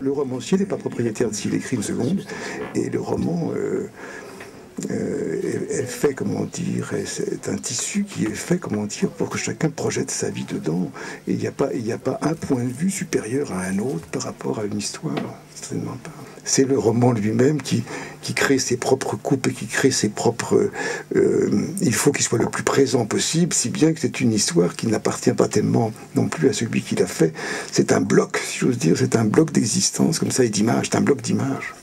Le romancier n'est pas propriétaire de s'il écrit une seconde, et le roman est fait, comment dire, c'est un tissu qui est fait, comment dire, pour que chacun projette sa vie dedans. Et il n'y a pas un point de vue supérieur à un autre par rapport à une histoire, certainement pas. C'est le roman lui-même qui crée ses propres coupes et qui crée ses propres... il faut qu'il soit le plus présent possible, si bien que c'est une histoire qui n'appartient pas tellement non plus à celui qui l'a fait. C'est un bloc, si j'ose dire, c'est un bloc d'existence, comme ça, et d'images, c'est un bloc d'images.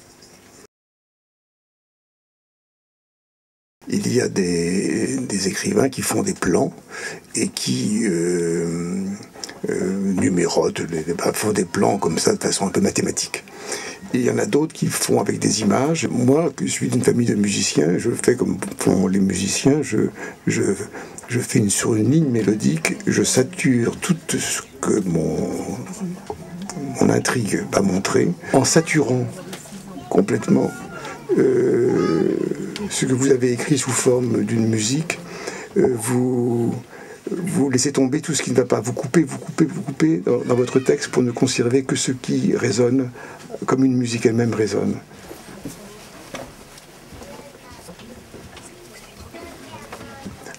Il y a des écrivains qui font des plans et qui numérotent, font des plans comme ça de façon un peu mathématique. Et il y en a d'autres qui font avec des images. Moi, qui suis d'une famille de musiciens, je fais comme font les musiciens, je fais sur une ligne mélodique, je sature tout ce que mon intrigue va montrer, en saturant complètement ce que vous avez écrit sous forme d'une musique, vous laissez tomber tout ce qui ne va pas. Vous coupez dans votre texte pour ne conserver que ce qui résonne comme une musique elle-même résonne.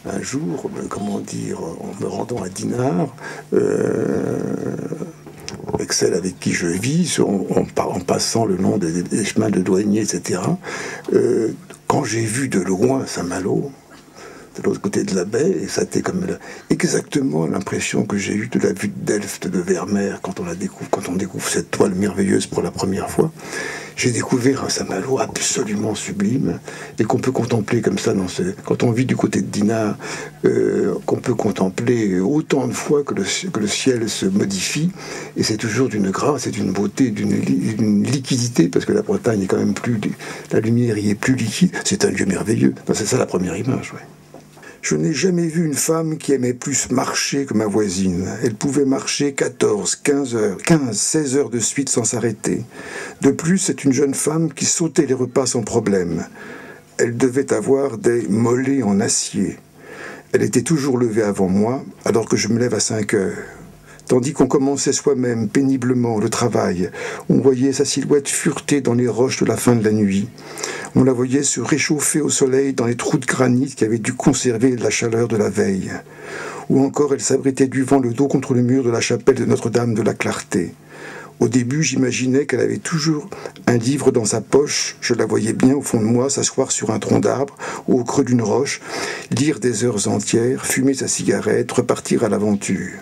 Un jour, comment dire, en me rendant à Dinard, avec celle avec qui je vis, en passant le long des chemins de douaniers, etc., quand j'ai vu de loin Saint-Malo, de l'autre côté de la baie, et ça a été comme exactement l'impression que j'ai eue de la vue de Delft de Vermeer quand on découvre cette toile merveilleuse pour la première fois. J'ai découvert un Saint-Malo absolument sublime et qu'on peut contempler comme ça quand on vit du côté de Dinard, qu'on peut contempler autant de fois que le ciel se modifie, et c'est toujours d'une grâce et d'une beauté, d'une liquidité, parce que la Bretagne est quand même la lumière y est plus liquide. C'est un lieu merveilleux. C'est ça la première image, ouais. Je n'ai jamais vu une femme qui aimait plus marcher que ma voisine. Elle pouvait marcher 14, 15 heures, 15, 16 heures de suite sans s'arrêter. De plus, c'est une jeune femme qui sautait les repas sans problème. Elle devait avoir des mollets en acier. Elle était toujours levée avant moi, alors que je me lève à 5 heures. Tandis qu'on commençait soi-même péniblement le travail, on voyait sa silhouette fureter dans les roches de la fin de la nuit. On la voyait se réchauffer au soleil dans les trous de granit qui avaient dû conserver la chaleur de la veille. Ou encore elle s'abritait du vent le dos contre le mur de la chapelle de Notre-Dame de la Clarté. Au début, j'imaginais qu'elle avait toujours un livre dans sa poche. Je la voyais bien au fond de moi s'asseoir sur un tronc d'arbre ou au creux d'une roche, lire des heures entières, fumer sa cigarette, repartir à l'aventure.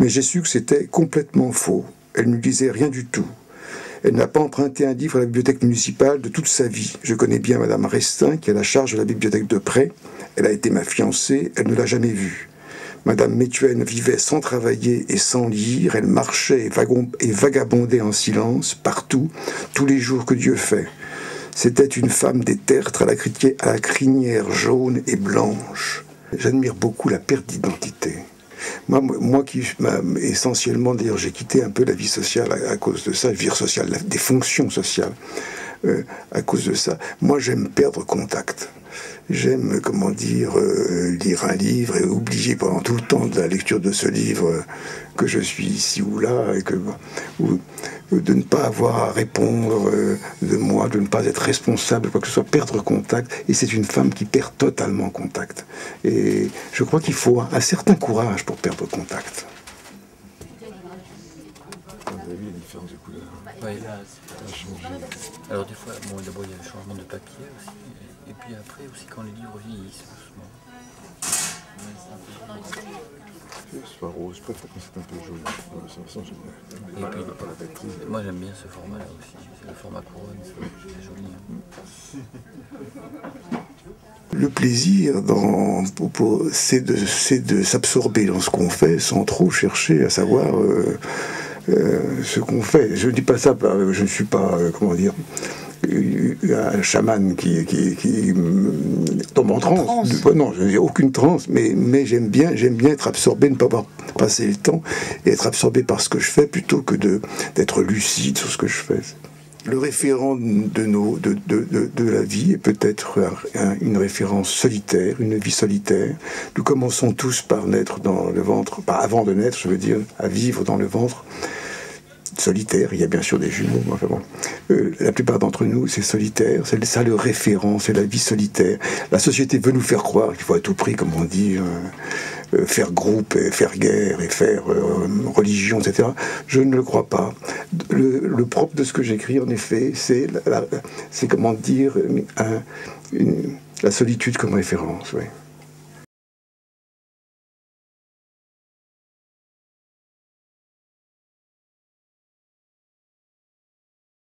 Mais j'ai su que c'était complètement faux. Elle ne lisait rien du tout. Elle n'a pas emprunté un livre à la bibliothèque municipale de toute sa vie. Je connais bien Madame Restin, qui a la charge de la bibliothèque de près. Elle a été ma fiancée, elle ne l'a jamais vue. Madame Métuenne vivait sans travailler et sans lire. Elle marchait et vagabondait en silence, partout, tous les jours que Dieu fait. C'était une femme des tertres à la crinière jaune et blanche. J'admire beaucoup la perte d'identité. Moi qui essentiellement, d'ailleurs, j'ai quitté un peu la vie sociale à cause de ça, la vie sociale, des fonctions sociales, à cause de ça. Moi, j'aime perdre contact. J'aime, comment dire, lire un livre et oublier pendant tout le temps de la lecture de ce livre que je suis ici ou là, et ou de ne pas avoir à répondre de moi, de ne pas être responsable, quoi que ce soit, perdre contact. Et c'est une femme qui perd totalement contact. Et je crois qu'il faut un certain courage pour perdre contact. Vous avez vu la différence de couleur? Oui, là, ça a changé. Alors des fois, bon, d'abord il y a le changement de papier aussi, et puis après aussi quand les livres vieillissent doucement. Soit rose, je préfère quand c'est un peu jaune. Et puis, moi j'aime bien ce format-là aussi, c'est le format couronne, c'est joli. Le plaisir, c'est de s'absorber dans ce qu'on fait sans trop chercher à savoir ce qu'on fait. Je ne dis pas ça, je ne suis pas, comment dire, un chaman qui tombe en transe. Non, je n'ai aucune transe, mais j'aime bien être absorbé, ne pas avoir passé le temps et être absorbé par ce que je fais plutôt que d'être lucide sur ce que je fais. Le référent de la vie est peut-être une référence solitaire, une vie solitaire. Nous commençons tous par naître dans le ventre, avant de naître, je veux dire, à vivre dans le ventre solitaire, il y a bien sûr des jumeaux, mais enfin bon. La plupart d'entre nous, c'est solitaire, c'est ça le référent, c'est la vie solitaire. La société veut nous faire croire qu'il faut à tout prix, comme on dit, faire groupe, et faire guerre, et faire religion, etc. Je ne le crois pas. Le propre de ce que j'écris, en effet, c'est comment dire, la solitude comme référence, oui.